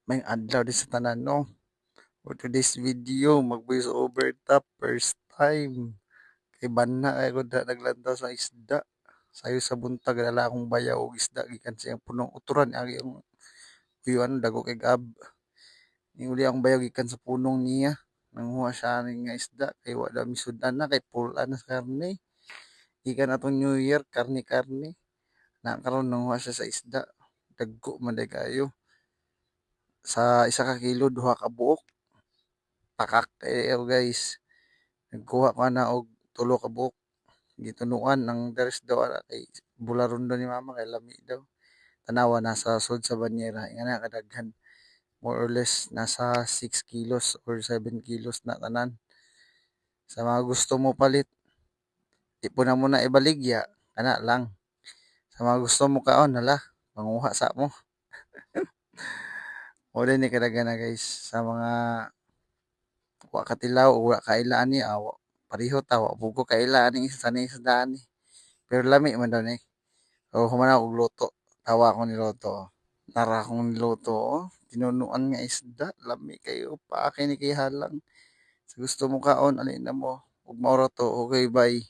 May adlaw di sa tanan no. For today's video, mag-voice over ta first time. Kay bana kay ko naglantaw sa isda. Sayo sa buntag dala akong bayaw og isda gikan sa iyang punong uturan agi ang uyuan dago kay gab. Niuli ang bayaw gikan sa punong niya. Nanguha siya ning nga isda kay wala misudan na kay pulan na sa karne. Gikan atong New Year karne-karne. Na karon nanguha siya sa isda. Dagko man day kayo. Sa isa ka kilo duha ka buok. Takak kayo guys. Nagkuha ko na og tulo ka buok. Gitunuan ang deres daw ara kay bularon daw ni mama kay lami daw. Tanawa nasa sud sa banyera nga na kadaghan. More or less nasa 6 kilos or 7 kilos na tanan. Sa mga gusto mo palit, di po na mo na ibaligya, kana lang. Sa mga gusto mo kaon, hala, manguha sa mo. O din ni kadaghan na guys, sa mga wa katilaw o wa kailaan ni awa. Pareho tawa, bugo kailaan ni sa ni sa daan ni. Pero lami man daw ni. O humana og luto. Tawa ko ni luto. Tara akong niluto. Oh. Tinunuan nga isda. Lami kayo. Paakay ni kay halang. Sa gusto mo kaon, alin na mo. Ug maoro to. Okay, bye.